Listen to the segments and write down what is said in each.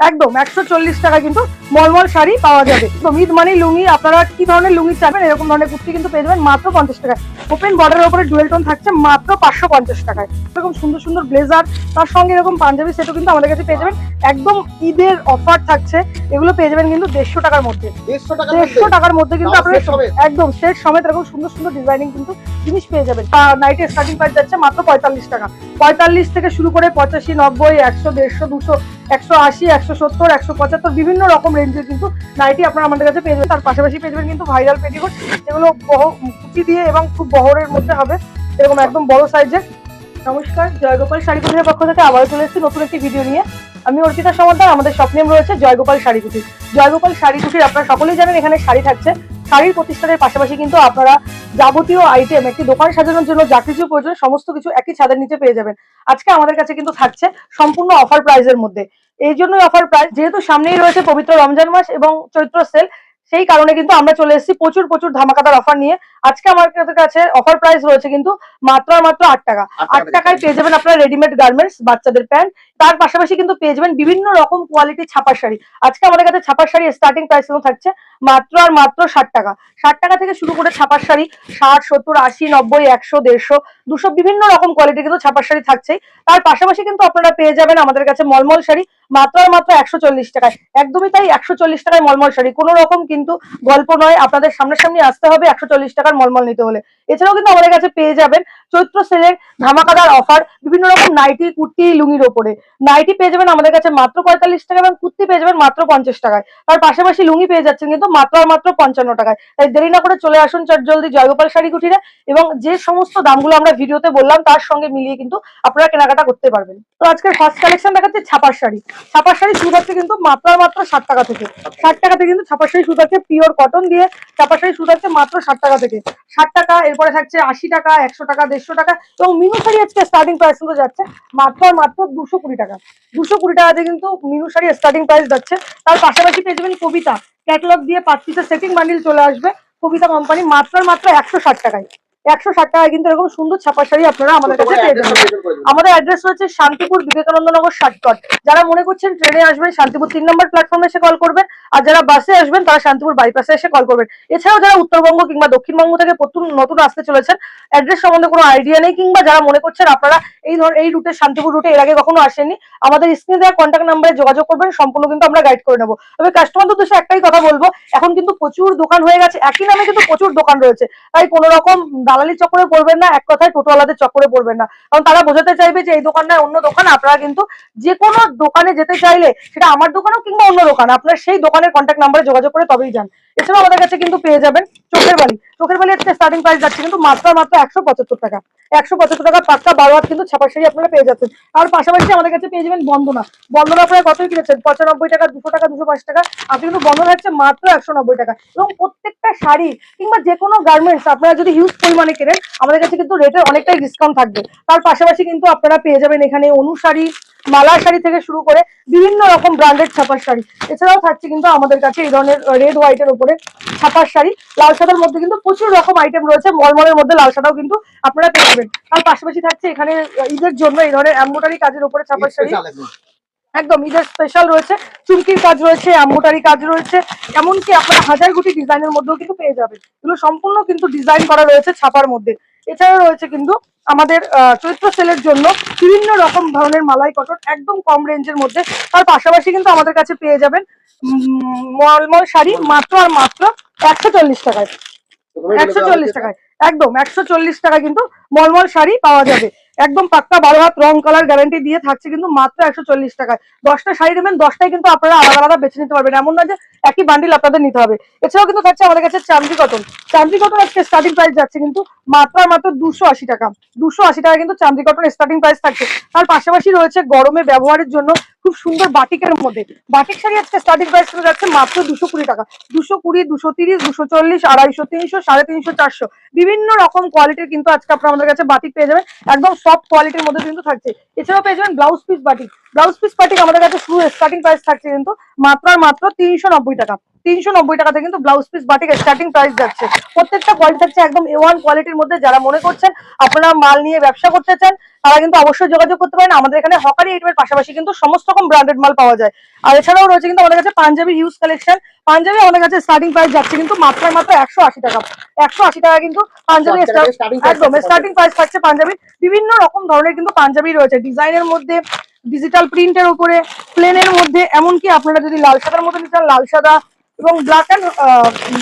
একদম 140 টাকা কিন্তু মলমল শাড়ি পাওয়া যাবে। তো ঈদ মানে লুঙ্গি, আপনারা কি ধরনের লুঙ্গি চাইবেন এরকম ধরনের কুর্তি কিন্তু পেয়ে যাবেন মাত্র 50 টাকায়। ওপেন বর্ডারের উপরে ডুয়েল টোন থাকছে মাত্র 550 টাকায়। এরকম সুন্দর সুন্দর ব্লেজার, তার সঙ্গে এরকম পাঞ্জাবি সেটও কিন্তু আমাদের কাছে পেয়ে যাবেন। একদম ঈদের অফার থাকছে, এগুলো পেয়ে যাবেন কিন্তু 150 টাকার মধ্যে। 150 টাকার মধ্যে কিন্তু আপনারা একদম সেট সমেত এরকম সুন্দর সুন্দর ডিজাইনিং কিন্তু জিনিস পেয়ে যাবেন। নাইটের স্টার্টিং প্রাইস যাচ্ছে মাত্র 45 টাকা। 45 থেকে শুরু করে 85, 90, 100, 150, 200, 180, 170, 175 বিভিন্ন রকম রেঞ্জের কিন্তু নাইটি আপনারা আমাদের কাছে পেয়ে যাবেন। তার পাশাপাশি পেয়ে যাবেন কিন্তু ভাইরাল পেটিকোট, যেগুলো কুচি দিয়ে এবং খুব বহরের মধ্যে হবে, এরকম একদম বড় সাইজের। নমস্কার, জয়গোপাল শাড়ি কুটিরের পক্ষ থেকে আবারও চলে এসেছি নতুন একটি ভিডিও নিয়ে। আমি অর্পিতা সমাদ্দার, আমাদের শপ নেম রয়েছে জয়গোপাল শাড়ি কুটির। জয়গোপাল শাড়ি কুটির আপনারা সকলেই জানেন, এখানে শাড়ি থাকছে। শাড়ির প্রতিষ্ঠানের পাশাপাশি কিন্তু আপনারা যাবতীয় আইটেম, একটি দোকান সাজানোর জন্য যা কিছু প্রয়োজন সমস্ত কিছু একই ছাদের নিচে পেয়ে যাবেন। আজকে আমাদের কাছে কিন্তু থাকছে সম্পূর্ণ অফার প্রাইজের মধ্যে। এই জন্যই অফার প্রাইস, যেহেতু সামনেই রয়েছে পবিত্র রমজান মাস এবং চৈত্র সেল, সেই কারণে কিন্তু আমরা চলে এসেছি প্রচুর প্রচুর ধামাকাদার অফার নিয়ে। আজকে আমার কাছে অফার প্রাইস রয়েছে কিন্তু মাত্র আর মাত্র 8 টাকা। 8 টাকায় পেয়ে যাবেন আপনারা রেডিমেড গার্মেন্টস, বাচ্চাদের প্যান্ট, তার পাশাপাশি কিন্তু পেয়ে যাবেন বিভিন্ন রকম কোয়ালিটি ছাপার শাড়ি। আজকে আমাদের কাছে ছাপার শাড়ি স্টার্টিং প্রাইস কিন্তু থাকছে মাত্র আর মাত্র 60 টাকা। 60 টাকা থেকে শুরু করে ছাপার শাড়ি 60, 70, 80, 90, 100, 150, 200 বিভিন্ন রকম কোয়ালিটির কিন্তু ছাপার শাড়ি থাকছেই। তার পাশাপাশি কিন্তু আপনারা পেয়ে যাবেন আমাদের কাছে মলমল শাড়ি মাত্র আর মাত্র 140 টাকায়। একদমই তাই, 140 টাকায় মলমল শাড়ি, কোনো রকম কিন্তু গল্প নয়। আপনাদের সামনাসামনি আসতে হবে 140 টাকার মলমল নিতে হলে। এছাড়াও কিন্তু আমাদের কাছে পেয়ে যাবেন চৈত্র সেলের ধামাকাদার অফার বিভিন্ন রকম নাইটি, কুর্তি, লুঙ্গির ওপরে। নাইটি পেয়ে যাবেন আমাদের কাছে মাত্র 45 টাকা এবং কুর্তি পেয়ে যাবেন মাত্র 50 টাকায়। তার পাশাপাশি লুঙ্গি পেয়ে যাচ্ছেন কিন্তু মাত্র আর মাত্র 55 টাকায়। তাই দেরি না করে চলে আসুন চটজলদি জয়গোপাল শাড়ি কুটিরে, এবং যে সমস্ত দামগুলো আমরা ভিডিওতে বললাম তার সঙ্গে মিলিয়ে কিন্তু আপনারা কেনাকাটা করতে পারবেন। তো আজকের ফার্স্ট কালেকশন দেখাচ্ছে ছাপার শাড়ি। ছাপার শাড়ি শুরু হচ্ছে কিন্তু মাত্র আর মাত্র 60 টাকা থেকে। 60 টাকা থেকে কিন্তু ছাপার শাড়ি শুরু হচ্ছে, পিওর কটন দিয়ে ছাপার শাড়ি শুরু হচ্ছে মাত্র 60 টাকা থেকে। 60 টাকা, এরপরে থাকছে 80 টাকা, 100 টাকা, 150 টাকা, এবং মিনু শাড়ি আজকে স্টার্টিং প্রাইস কিন্তু যাচ্ছে মাত্র আর মাত্র 220 টাকা। 220 টাকাতে কিন্তু মিনু শাড়ি স্টার্টিং প্রাইস যাচ্ছে। তার পাশাপাশি পেয়ে যাবেন কবিতা ক্যাটালগ দিয়ে 5 পিসের সেটিং বান্ডিল চলে আসবে কবিতা কোম্পানি মাত্র আর মাত্র 160 টাকায়। 160 টাকায় কিন্তু এরকম সুন্দর ছাপার শাড়ি আপনারা আমাদের কাছে পেয়ে যাবেন। আমাদের অ্যাড্রেস হচ্ছে শান্তিপুর বিবেকানন্দ নগর শর্টকাট। যারা মনে করছেন ট্রেনে আসবেন শান্তিপুর 3 নম্বর প্ল্যাটফর্মে এসে কল করবেন, আর যারা বাসে আসবেন তারা শান্তিপুর বাইপাসে এসে কল করবেন। এছাড়াও যারা উত্তরবঙ্গ কিংবা দক্ষিণবঙ্গ থেকে নতুন আসতে চলেছেন, অ্যাড্রেস সম্বন্ধে কোনো আইডিয়া নেই, কিংবা যারা মনে করছেন আপনারা এই রুটে, শান্তিপুর রুটে এর আগে কখনো আসেননি, আমাদের স্ক্রিনে দেওয়া কন্ট্যাক্ট নাম্বারে যোগাযোগ করবেন, সম্পূর্ণ কিন্তু আমরা গাইড করে নেবো। তবে কাস্টমারদের উদ্দেশ্যে একটাই কথা বলবো, এখন কিন্তু প্রচুর দোকান হয়ে গেছে, একই নামে কিন্তু প্রচুর দোকান রয়েছে। তাই কোনো রকম দালালি চক্করে পড়বেন না, এক কথায় টোটোওয়ালাদের চক্করে পড়বেন না, কারণ তারা বোঝাতে চাইবে যে এই দোকানটা অন্য দোকান। আপনারা কিন্তু যে কোনো দোকানে যেতে চাইলে, সেটা আমার দোকানও কিংবা অন্য দোকান, আপনার সেই দোকানের কন্ট্যাক্ট নাম্বারে যোগাযোগ করে তবেই যান। এছাড়াও আমাদের কাছে কিন্তু পেয়ে যাবেন চোখের বালি। চোখের বালি আজকে স্টার্টিং প্রাইস যাচ্ছে কিন্তু মাত্র মাত্র 175 টাকা। 175 টাকা পাক্কা 12 হাত কিন্তু ছাপার শাড়ি আপনারা পেয়ে যাচ্ছেন। আর পাশাপাশি আমাদের কাছে পেয়ে যাবেন বন্দনা। বন্দনা আপনারা কতই কিনেছেন, 95 টাকা, 200 টাকা, 205 টাকা, আপনি কিন্তু বন্দনা হচ্ছে মাত্র 190 টাকা। এবং প্রত্যেকটা শাড়ি কিংবা যে কোনো গার্মেন্টস আপনারা যদি হিউজ পরিমাণে কেনেন, আমাদের কাছে কিন্তু রেটের অনেকটাই ডিসকাউন্ট থাকবে। তার পাশাপাশি কিন্তু আপনারা পেয়ে যাবেন এখানে অনুশাড়ি, মালা শাড়ি থেকে শুরু করে বিভিন্ন রকম ব্র্যান্ডেড ছাপার শাড়ি। এছাড়াও থাকছে কিন্তু আমাদের কাছে এই ধরনের রেড হোয়াইটের উপরে ছাপার শাড়ি। লাল সাদার মধ্যে কিন্তু প্রচুর রকম আইটেম রয়েছে, মলমলের মধ্যে লাল সাদাও কিন্তু আপনারা পেয়ে যাবেন। তার পাশাপাশি থাকছে এখানে ঈদের জন্য এই ধরনের এমব্রয়ডারি কাজের উপরে ছাপার শাড়ি, একদম ঈদের স্পেশাল রয়েছে। চুমকির কাজ রয়েছে, এমব্রয়ডারি কাজ রয়েছে, এমনকি আপনারা হাজার গুটি ডিজাইনের মধ্যেও কিন্তু পেয়ে যাবেন। এগুলো সম্পূর্ণ কিন্তু ডিজাইন করা রয়েছে ছাপার মধ্যে। এছাড়াও রয়েছে কিন্তু আমাদের চৈত্র সেলের জন্য বিভিন্ন রকম ধরনের মালাই কটন একদম কম রেঞ্জের মধ্যে। তার পাশাপাশি কিন্তু আমাদের কাছে পেয়ে যাবেন মলমল শাড়ি মাত্র আর মাত্র 140 টাকায়। 140 টাকায়, একদম 140 টাকা কিন্তু মলমল শাড়ি পাওয়া যাবে। একদম পাক্কা 12 হাত রং কালার গ্যারান্টি দিয়ে থাকছে কিন্তু মাত্র 140 টাকায়। 10টা শাড়ি নেবেন, 10টাই কিন্তু আপনারা আলাদা আলাদা বেছে নিতে পারবেন, এমন না যে একই বান্ডিল আপনাদের নিতে হবে। এছাড়াও কিন্তু থাকছে আমাদের কাছে চান্দি কটন। চান্দি কটন আজকে স্টার্টিং প্রাইস যাচ্ছে কিন্তু মাত্র আর মাত্র 280 টাকা। 280 টাকা কিন্তু চান্দি কটন স্টার্টিং প্রাইস থাকছে। তার পাশাপাশি রয়েছে গরমে ব্যবহারের জন্য খুব সুন্দর বাটিকের মধ্যে বাটিক শাড়ি। আজকে স্টার্টিং প্রাইস চলে যাচ্ছে মাত্র 220 টাকা। 220, 230, 240, 250, 300, 350, 400 বিভিন্ন রকম কোয়ালিটির কিন্তু আজকে আপনারা আমাদের কাছে বাটিক পেয়ে যাবেন, একদম সফট কোয়ালিটির মধ্যে কিন্তু থাকছে। এছাড়াও পেয়ে যাবেন blouse piece batik. Blouse piece batik আমাদের কাছে শুরু স্টার্টিং প্রাইস থাকছে কিন্তু মাত্র আর মাত্র 390 টাকা। 390 টাকা থেকে কিন্তু blouse piece batik starting price যাচ্ছে। প্রত্যেকটা কোয়ালিটি থাকছে একদম A1 কোয়ালিটির মধ্যে। যারা মনে করছেন আপনারা মাল নিয়ে ব্যবসা করতে চান তারা কিন্তু অবশ্যই যোগাযোগ করতে পারেন। আমাদের এখানে হকারি আইটেমের পাশাপাশি কিন্তু সমস্ত রকম ব্র্যান্ডেড মাল পাওয়া যায়। আর এছাড়াও রয়েছে কিন্তু আমাদের কাছে পাঞ্জাবির হিউজ কালেকশন। পাঞ্জাবি আমাদের কাছে স্টার্টিং প্রাইস যাচ্ছে কিন্তু মাত্র 180 টাকা। 180 টাকা কিন্তু পাঞ্জাবি একদম স্টার্টিং প্রাইস থাকছে পাঞ্জাবি। বিভিন্ন রকম ধরনের কিন্তু পাঞ্জাবি রয়েছে, ডিজাইনের মধ্যে, ডিজিটাল প্রিন্টের উপরে, প্লেনের মধ্যে, এমনকি আপনারা যদি লাল সাদার মধ্যে নিতে চান লাল সাদা এবং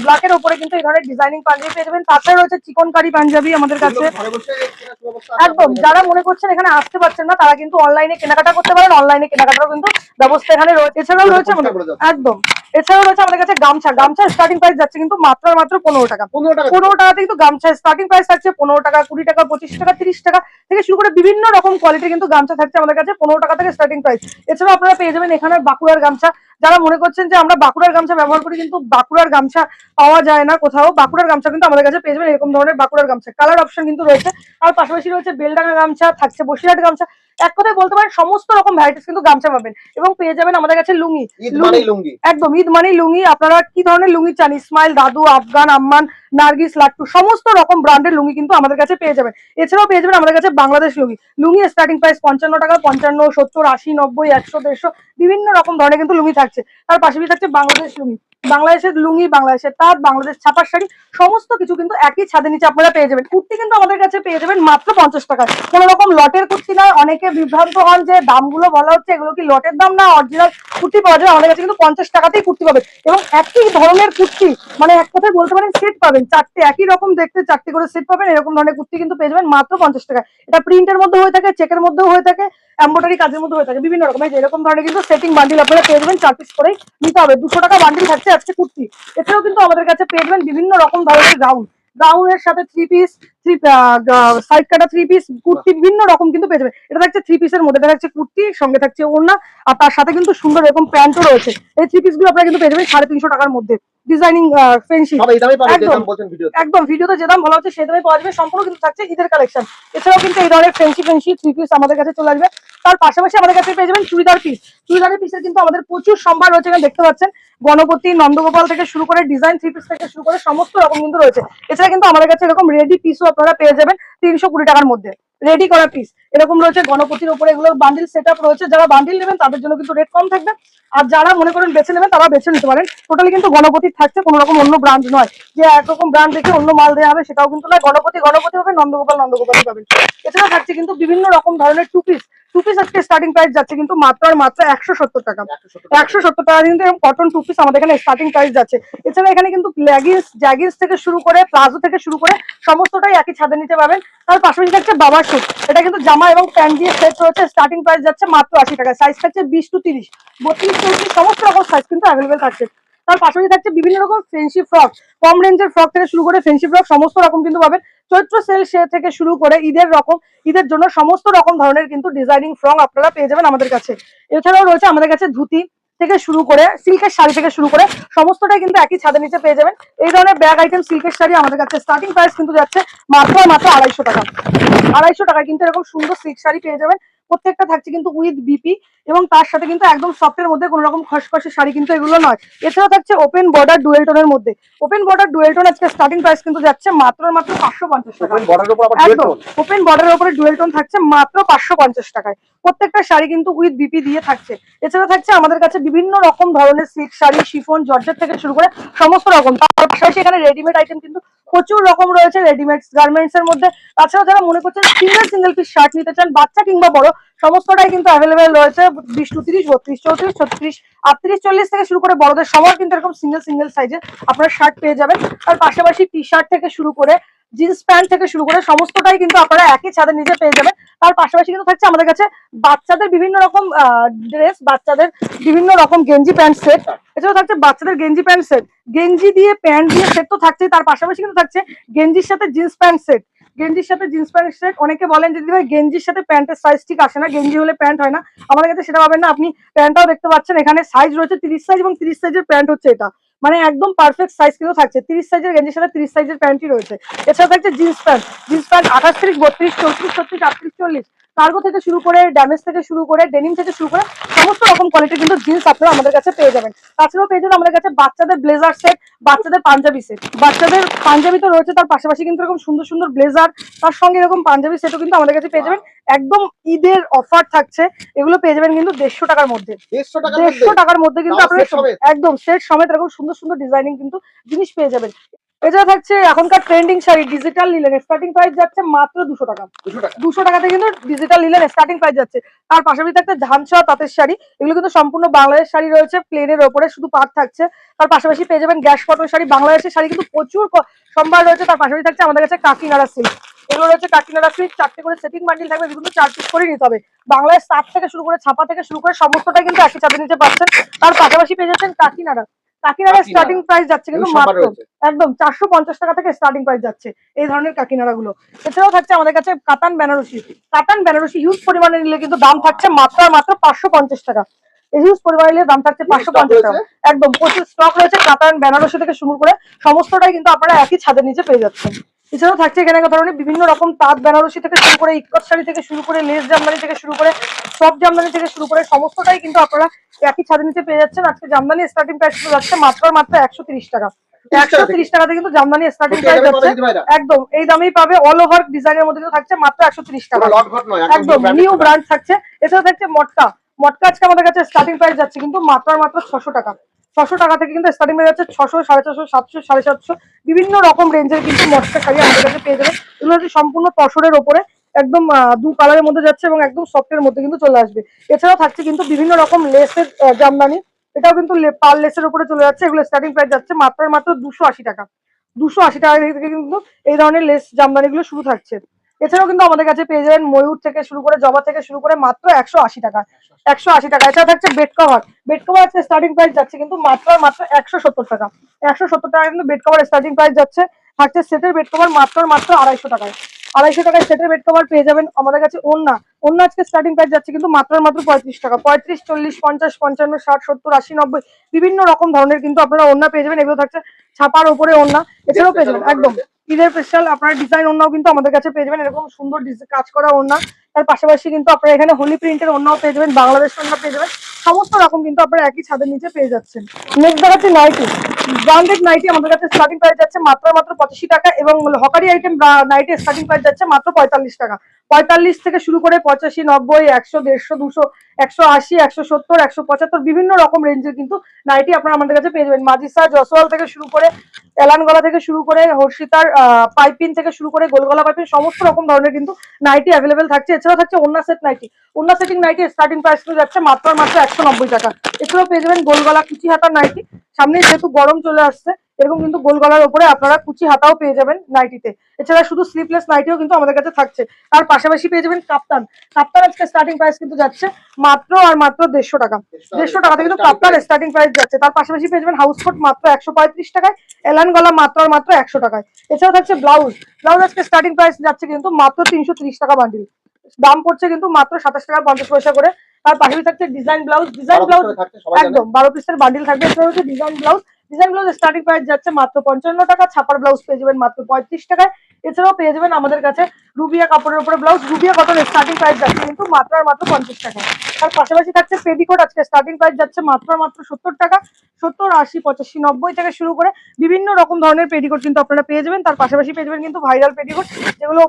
ব্ল্যাকের উপরে কিন্তু এই ধরনের ডিজাইনিং পাঞ্জাবি পেয়ে যাবেন। তাছাড়া রয়েছে চিকনকারি পাঞ্জাবি আমাদের কাছে। একদম যারা মনে করছেন এখানে আসতে পারছেন না তারা কিন্তু অনলাইনে কেনাকাটা করতে পারেন। অনলাইনে কেনাকাটারও কিন্তু ব্যবস্থা এখানে রয়েছে। এছাড়াও রয়েছে একদম এছাড়াও রয়েছে আমাদের কাছে গামছা স্টার্টিং প্রাইস যাচ্ছে কিন্তু মাত্র 15 টাকা। 15 টাকা থেকে কিন্তু গামছা স্টার্টিং প্রাইস থাকছে। 15 টাকা, 20 টাকা, 25 টাকা, 30 টাকা থেকে শুরু করে বিভিন্ন রকম কোয়ালিটির কিন্তু গামছা থাকছে আমাদের কাছে 15 টাকা থেকে স্টার্টিং প্রাইস। এছাড়াও আপনারা পেয়ে যাবেন এখানে বাঁকুড়ার গামছা। যারা মনে করছেন যে আমরা বাঁকুড়ার গামছা ব্যবহার করি কিন্তু বাঁকুড়ার গামছা পাওয়া যায় না কোথাও, বাঁকুড়ার গামছা কিন্তু আমাদের কাছে পেয়ে যাবেন এরকম ধরনের বাঁকুড়ার গামছা। কালার অপশন কিন্তু রয়েছে। আর পাশাপাশি রয়েছে বেলডাঙ্গা গামছা, থাকছে বসিরহাট গামছা। এক কথায় বলতে পারেন সমস্ত রকম ভ্যারাইটিস কিন্তু গামছা পাবেন। এবং পেয়ে যাবেন আমাদের কাছে লুঙ্গি। একদম ঈদ মানে লুঙ্গি। আপনারা কি ধরনের লুঙ্গি চান, ইসমাইল, দাদু, আফগান, আম্মান, নার্গিস, লাট্টু, সমস্ত রকম ব্র্যান্ডের লুঙ্গি কিন্তু আমাদের কাছে পেয়ে যাবেন। এছাড়াও পেয়ে যাবেন আমাদের কাছে বাংলাদেশ লুঙ্গি স্টার্টিং প্রাইস 55 টাকা, 55, 70, 80, 90, 100, 150 বিভিন্ন রকম ধরনের কিন্তু লুঙ্গি থাকছে। তার পাশাপাশি থাকছে বাংলাদেশ লুঙ্গি, বাংলাদেশের লুঙ্গি, বাংলাদেশের তাঁত, বাংলাদেশ ছাপার শাড়ি, সমস্ত কিছু কিন্তু একই ছাদের নিচে আপনারা পেয়ে যাবেন। কুর্তি কিন্তু আমাদের কাছে পেয়ে যাবেন মাত্র 50 টাকায়। কোনো রকম লটের কুর্তি নয়। অনেকে বিভ্রান্ত হন যে দামগুলো বলা হচ্ছে এগুলো কি লটের দাম না অরিজিনাল কুর্তি পাওয়া যাবে। আমাদের কাছে কিন্তু 50 টাকাতেই কুর্তি পাবেন এবং একই ধরনের কুর্তি, মানে এক কথায় বলতে পারেন সেট পাবেন, চারটে একই রকম দেখতে চারটে করে সেট পাবেন। এরকম ধরনের কুর্তি কিন্তু পেয়ে যাবেন মাত্র 50 টাকায়। এটা প্রিন্টের মধ্যে হয়ে থাকে, চেকের মধ্যেও হয়ে থাকে, এমব্রয়ডারি কাজের মধ্যে হয়ে থাকে, বিভিন্ন রকমের এরকম ধরনের কিন্তু সেটিং বান্ডিল আপনারা পেয়ে যাবেন। 4 পিস করেই নিতে হবে। 200 টাকা বান্ডিল থাকছে আজকে কুর্তি। এছাড়াও কিন্তু আমাদের কাছে পেয়ে যাবেন বিভিন্ন রকম ধরনের গাউনের সাথে 3 পিস, সাইড কাটা 3 পিস কুর্তি বিভিন্ন রকম কিন্তু পেয়ে যাবেন। এটা থাকছে 3 পিসের মধ্যে, এটা থাকছে কুর্তি, সঙ্গে থাকছে ওড়না, আর তার সাথে কিন্তু সুন্দর এরকম প্যান্টও রয়েছে। এই 3 পিস গুলো আপনারা কিন্তু পেয়ে যাবেন 350 টাকার মধ্যে। ডিজাইনিং ফ্রেন্ডশিপ একদম ভিডিওতে যে দাম বলা হচ্ছে সেই দামে পাওয়া যাবে। সম্পূর্ণ কিন্তু থাকছে ঈদের কালেকশন। এছাড়াও কিন্তু এই ধরনের ফ্রেন্ডশিপ 3 পিস আমাদের কাছে চলে আসবে। তার পাশাপাশি আমাদের কাছে পেয়ে যাবেন চুড়িদারের পিসের কিন্তু আমাদের প্রচুর সম্ভার রয়েছে। এখানে দেখতে পাচ্ছেন গণপতি, নন্দগোপাল থেকে শুরু করে ডিজাইন 3 পিস থেকে শুরু করে সমস্ত রকম কিন্তু রয়েছে। এছাড়া কিন্তু আমাদের কাছে এরকম রেডি পিসও আপনারা পেয়ে যাবেন 320 টাকার মধ্যে। রেডি করা পিস এরকম রয়েছে গণপতির উপরে, এগুলো বান্ডিল সেটআপ রয়েছে। যারা বান্ডিল নেবেন তাদের জন্য কিন্তু রেট কম থাকবে, আর যারা মনে করেন বেছে নেবেন তারা বেছে নিতে পারেন। টোটালি কিন্তু গণপতির থাকছে, কোনো রকম অন্য ব্র্যান্ড নয় যে একরকম ব্র্যান্ড দেখে অন্য মাল দেওয়া হবে, সেটাও কিন্তু নয়। গণপতি হবে, নন্দগোপালই পাবেন। এছাড়া থাকছে কিন্তু বিভিন্ন রকম ধরনের টু পিস আজকে স্টার্টিং প্রাইস যাচ্ছে কিন্তু মাত্র 170 টাকা। 170 টাকা কিন্তু কটন টু পিস আমাদের এখানে স্টার্টিং প্রাইস যাচ্ছে। এছাড়া এখানে কিন্তু জ্যাগিন্স থেকে শুরু করে প্লাজো থেকে শুরু করে সমস্তটাই একই ছাদের নিচে পাবেন। তার পাশাপাশি থাকছে বাবার স্যুট। এটা কিন্তু জামা এবং প্যান্ট দিয়ে সেট রয়েছে। স্টার্টিং প্রাইস যাচ্ছে মাত্র 80 টাকা। সাইজ থাকছে 20 to 30, 32, 34 সমস্ত রকম সাইজ কিন্তু অ্যাভেলেবেল থাকছে। তার পাশাপাশি থাকছে বিভিন্ন রকম ফ্যান্সি ফ্রক, কম রেঞ্জের ফ্রক থেকে শুরু করে ফ্যান্সি ফ্রক সমস্ত রকম কিন্তু পাবেন। চৈত্র সেল থেকে শুরু করে ঈদের জন্য সমস্ত রকম ধরনের কিন্তু ডিজাইনিং ফ্রক আপনারা পেয়ে যাবেন আমাদের কাছে। এছাড়াও রয়েছে আমাদের কাছে ধুতি থেকে শুরু করে সিল্কের শাড়ি থেকে শুরু করে সমস্তটাই কিন্তু একই ছাদের নিচে পেয়ে যাবেন। এই ধরনের ব্যাগ আইটেম সিল্কের শাড়ি আমাদের কাছে স্টার্টিং প্রাইস কিন্তু যাচ্ছে মাত্র 250 টাকা। 250 টাকা কিন্তু এরকম সুন্দর সিল্ক শাড়ি পেয়ে যাবেন। প্রত্যেকটা থাকছে কিন্তু উইথ বিপি এবং তার সাথে কিন্তু একদম সফটের মধ্যে, কোনো রকম খসখসে শাড়ি কিন্তু এগুলো নয়। এছাড়াও থাকছে ওপেন বর্ডার ডুয়েল টোনের মধ্যে। ওপেন বর্ডার ডুয়েল টোন আজকে স্টার্টিং প্রাইস কিন্তু যাচ্ছে মাত্র 550 টাকা। ওপেন বর্ডারের উপরে ডুয়েল টোন থাকছে মাত্র 550 টাকায়। প্রত্যেকটা শাড়ি কিন্তু উইথ বিপি দিয়ে থাকছে। এছাড়া থাকছে আমাদের কাছে বিভিন্ন রকম ধরনের সিল্ক শাড়ি, শিফন, জর্জেট থেকে শুরু করে সমস্ত রকম। তার পাশাপাশি এখানে রেডিমেড আইটেম কিন্তু প্রচুর রকম রয়েছে রেডিমেড গার্মেন্টস এর মধ্যে। তাছাড়া যারা মনে করছেন সিঙ্গেল পিস শার্ট নিতে চান বাচ্চা কিংবা বড় সমস্তটাই কিন্তু অ্যাভেলেবেল রয়েছে। 20 to 30, 32, 34, 36, 38, 40 থেকে শুরু করে বড়দের সবার কিন্তু এরকম সিঙ্গেল সাইজে আপনারা শার্ট পেয়ে যাবেন। তার পাশাপাশি টি শার্ট থেকে শুরু করে জিন্স প্যান্ট থেকে শুরু করে সমস্তটাই কিন্তু আপনারা একই ছাদের নিচে পেয়ে যাবেন। তার পাশাপাশি কিন্তু থাকছে আমাদের কাছে বাচ্চাদের বিভিন্ন রকম ড্রেস, বাচ্চাদের বিভিন্ন রকম গেঞ্জি প্যান্ট সেট। এছাড়াও থাকছে বাচ্চাদের গেঞ্জি প্যান্ট সেট, গেঞ্জি দিয়ে প্যান্ট দিয়ে সেট তো থাকছে। তার পাশাপাশি কিন্তু থাকছে গেঞ্জির সাথে জিন্স প্যান্ট সেট। অনেকে বলেন যে দিদি ভাই গেঞ্জির সাথে প্যান্টের সাইজ ঠিক আসে না, গেঞ্জি হলে প্যান্ট হয় না। আমাদের কাছে সেটা পাবেন না। আপনি প্যান্টটাও দেখতে পাচ্ছেন, এখানে সাইজ রয়েছে 30 সাইজ এবং 30 সাইজের প্যান্ট হচ্ছে এটা, মানে একদম পারফেক্ট সাইজ কিন্তু থাকছে। 30 সাইজের গেঞ্জির সাথে 30 সাইজের প্যান্টই রয়েছে। এছাড়া থাকছে জিন্স প্যান্ট 28, 30, 32, 34, 36, 38, 40 কার্গো থেকে শুরু করে, ড্যামেজ থেকে শুরু করে, ডেনিম থেকে শুরু করে সমস্ত রকম কোয়ালিটির কিন্তু জিন্স আপনারা আমাদের কাছে পেয়ে যাবেন। তাছাড়াও পেয়ে যাবেন আমাদের কাছে বাচ্চাদের ব্লেজার সেট, বাচ্চাদের পাঞ্জাবি সেট। বাচ্চাদের পাঞ্জাবি তো রয়েছে, তার পাশাপাশি কিন্তু এরকম সুন্দর সুন্দর ব্লেজার, তার সঙ্গে এরকম পাঞ্জাবি সেটও কিন্তু আমাদের কাছে পেয়ে যাবেন। একদম ঈদের অফার থাকছে, এগুলো পেয়ে যাবেন কিন্তু 150 টাকার মধ্যে। 150 টাকার মধ্যে কিন্তু আপনারা একদম সেট সমেত এরকম সুন্দর সুন্দর ডিজাইনিং কিন্তু জিনিস পেয়ে যাবেন। এছাড়া থাকছে এখনকার trending sari digital linen, starting price যাচ্ছে মাত্র 200 টাকা। 200 টাকাতে কিন্তু ডিজিটাল লিলেন স্টার্টিং প্রাইস যাচ্ছে। তার পাশাপাশি থাকছে ঝানসা তাঁতের শাড়ি, এগুলো কিন্তু সম্পূর্ণ বাংলাদেশ শাড়ি রয়েছে, প্লেনের ওপরে শুধু পাট থাকছে। তার পাশাপাশি পেয়ে যাবেন গ্যাস কটন শাড়ি, বাংলাদেশের শাড়ি কিন্তু প্রচুর সম্ভার রয়েছে। তার পাশাপাশি থাকছে আমাদের কাছে কাকিনাড়া সিল্ক, এগুলো রয়েছে কাকিনাড়া সিল্ক, 4টে করে সেটিং বান্ডিল থাকবে, যেগুলো 4 পিস করে নিতে হবে। বাংলাদেশ তাঁত থেকে শুরু করে, ছাপা থেকে শুরু করে সমস্তটাই কিন্তু একই ছাদের নিচে পাচ্ছেন। তার পাশাপাশি পেয়ে যাচ্ছেন কাকিনাড়া, কাকিনাড়া স্টার্টিং প্রাইস যাচ্ছে কিন্তু মাত্র একদম 450 টাকা থেকে স্টার্টিং প্রাইস যাচ্ছে এই ধরনের কাকিনাড়া গুলো। এছাড়াও থাকছে আমাদের কাছে কাতান বেনারসি, কাতান বেনারসি হিউজ পরিমাণে নিলে কিন্তু দাম থাকছে মাত্র আর মাত্র 550 টাকা। হিউজ পরিমাণে নিলে দাম থাকছে 550 টাকা। একদম প্রচুর স্টক রয়েছে কাতান বেনারসি থেকে শুরু করে সমস্তটাই কিন্তু আপনারা একই ছাদের নিচে পেয়ে যাচ্ছেন। এছাড়াও থাকছে এখানে ধরনের বিভিন্ন রকম তাঁত বেনারসি থেকে শুরু করে, ইকট শাড়ি থেকে শুরু করে, লেস জামদানি থেকে শুরু করে, সব জামদানি থেকে শুরু করে সমস্তটাই কিন্তু আপনারা একই ছাদের নিচে পেয়ে যাচ্ছেন। আজকে জামদানি স্টার্টিং প্রাইস যাচ্ছে মাত্র মাত্র 130 টাকা। 130 টাকাতে কিন্তু জামদানি স্টার্টিং প্রাইস যাচ্ছে। একদম এই দামেই পাবে, অল ওভার ডিজাইনের মধ্যে কিন্তু থাকছে মাত্র 130 টাকা, একদম নিউ ব্র্যান্ড থাকছে। এছাড়া থাকছে মটকা, মটকা আজকে আমাদের কাছে স্টার্টিং প্রাইস যাচ্ছে কিন্তু মাত্র মাত্র 600 টাকা। 600 টাকা থেকে কিন্তু স্টার্টিং প্রাইস যাচ্ছে 600, 450, 700, 750 বিভিন্ন রকম রেঞ্জের কিন্তু মটকা শাড়ি আমাদের কাছে পেয়ে যাবেন। এগুলো হচ্ছে সম্পূর্ণ তসরের ওপরে, একদম 2 কালারের মধ্যে যাচ্ছে এবং একদম সফটের মধ্যে কিন্তু চলে আসবে। এছাড়াও থাকছে কিন্তু বিভিন্ন রকম লেসের জামদানি, এটাও কিন্তু পার লেসের উপরে চলে যাচ্ছে। এগুলো স্টার্টিং প্রাইস যাচ্ছে মাত্র মাত্র 280 টাকা। 280 টাকা থেকে কিন্তু এই ধরনের লেস জামদানি গুলো শুরু থাকছে। এছাড়াও কিন্তু আমাদের কাছে পেয়ে যাবেন ময়ূর থেকে শুরু করে, জবা থেকে শুরু করে মাত্র 180 টাকা। 180 টাকা। এছাড়া থাকছে বেড কভার, বেড কভার আজকে স্টার্টিং প্রাইস যাচ্ছে কিন্তু মাত্র মাত্র 170 টাকা। 170 টাকা কিন্তু বেড কভার স্টার্টিং প্রাইস যাচ্ছে। থাকছে সেটের বেড কভার মাত্র মাত্র 250 টাকায়। 250 টাকায় সেটের বেড কভার পেয়ে যাবেন আমাদের কাছে। ওড়না, ওড়না আজকে স্টার্টিং প্রাইস যাচ্ছে কিন্তু মাত্র মাত্র 35 টাকা। 35, 40, 50, 55, 60, 70, 80, 90 বিভিন্ন রকম ধরনের কিন্তু আপনারা ওড়না পেয়ে যাবেন। এগুলো থাকছে ছাপার উপরে ওড়না। এছাড়াও পেয়ে যাবেন একদম ঈদের স্পেশাল আপনারা ডিজাইন ওড়নাও কিন্তু আমাদের কাছে পেয়ে যাবেন, এরকম সুন্দর কাজ করা ওড়না। তার পাশাপাশি কিন্তু আপনারা এখানে হোলি প্রিন্টের ওড়নাও পেয়ে যাবেন, বাংলাদেশ ওড়না পেয়ে যাবেন। সমস্ত রকম কিন্তু আপনারা একই ছাদের নিচে পেয়ে যাচ্ছেন। নেক্সট দেখাচ্ছি নাইটি, ব্র্যান্ডেড নাইটি আমাদের কাছে স্টার্টিং প্রাইস যাচ্ছে মাত্র মাত্র 85 টাকা এবং হকারি আইটেম নাইটি স্টার্টিং প্রাইস যাচ্ছে মাত্র 45 টাকা। 45 থেকে শুরু করে 85, 90, 100, 150, 200, 180, 170, 175 বিভিন্ন রকম রেঞ্জের কিন্তু নাইটি আপনারা আমাদের কাছে পেয়ে যাবেন। মাজিসা, জসওয়াল থেকে শুরু করে, এলান গলা থেকে শুরু করে, হর্ষিতার পাইপিন থেকে শুরু করে, গোলগলা পাইপিন সমস্ত রকম ধরনের কিন্তু নাইটি অ্যাভেলেবেল থাকছে। এছাড়াও থাকছে ওন্না সেট নাইটি, ওন্না সেটিং নাইটি স্টার্টিং প্রাইস যাচ্ছে মাত্র মাত্র 190 টাকা। এছাড়াও পেয়ে যাবেন গোলগলা কুচি হাতার নাইটি, সামনে যেহেতু গরম চলে আসছে এরকম কিন্তু গোল গলার উপরে আপনারা কুচি হাতাও পেয়ে যাবেন নাইটিতে। এছাড়া শুধু স্লিপলেস নাইটিও কিন্তু আমাদের কাছে থাকছে। তার পাশাপাশি পেয়ে যাবেন কাপ্তান, কাপ্তান আজকে স্টার্টিং প্রাইস কিন্তু যাচ্ছে মাত্র আর মাত্র 150 টাকা। 150 টাকাতে কিন্তু কাপ্তান স্টার্টিং প্রাইস যাচ্ছে। তার পাশাপাশি পেয়ে যাবেন হাউস কোট মাত্র 135 টাকায়, এলান গলা মাত্র আর মাত্র 100 টাকায়। এছাড়াও থাকছে ব্লাউজ, ব্লাউজ আজকে স্টার্টিং প্রাইস যাচ্ছে কিন্তু মাত্র 330 টাকা বান্ডিল, দাম পড়ছে কিন্তু মাত্র 27 টাকা 50 পয়সা করে। তার পাশাপাশি থাকছে ডিজাইন ব্লাউজ, ডিজাইন ব্লাউজ একদম 12 পিসের বান্ডিল থাকবে। এছাড়া হচ্ছে design blouse, design blouse starting price যাচ্ছে মাত্র 55 টাকা। ছাপার ব্লাউজ পেয়ে যাবেন মাত্র 35 টাকায়। এছাড়াও পেয়ে যাবেন আমাদের কাছে রুবিয়া কাপড়ের উপরে ব্লাউজ, রুবিয়া কটনের স্টার্টিং প্রাইস যাচ্ছে কিন্তু মাত্র আর মাত্র 50 টাকা। তার পাশাপাশি থাকছে পেটিকোট, আজকে স্টার্টিং প্রাইস যাচ্ছে মাত্র আর মাত্র 70 টাকা। 70, 80, 85, 90 থেকে শুরু করে বিভিন্ন রকম ধরনের পেটিকোট কিন্তু আপনারা পেয়ে যাবেন। তার পাশাপাশি পেয়ে যাবেন কিন্তু ভাইরাল পেটিকোট, যেগুলো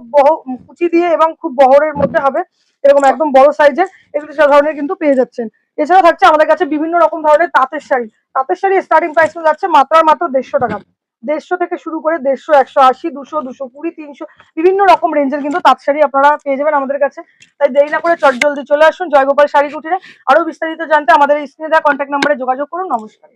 কুচি দিয়ে এবং খুব বহরের মধ্যে হবে, এরকম একদম বড় সাইজের, এগুলো সব ধরনের কিন্তু পেয়ে যাচ্ছেন। এছাড়া থাকছে আমাদের কাছে বিভিন্ন রকম ধরনের তাঁতের শাড়ি, তাঁতের শাড়ি স্টার্টিং প্রাইস যাচ্ছে মাত্র আর মাত্র 150 টাকা। 150 থেকে শুরু করে 150, 180, 200, 220, 300 বিভিন্ন রকম রেঞ্জের কিন্তু তাঁত শাড়ি আপনারা পেয়ে যাবেন আমাদের কাছে। তাই দেরি না করে চটজলদি চলে আসুন জয়গোপাল শাড়ি কুটিরে। আরো বিস্তারিত জানতে আমাদের স্ক্রিনে দেওয়া কন্ট্যাক্ট নম্বরে যোগাযোগ করুন। নমস্কার।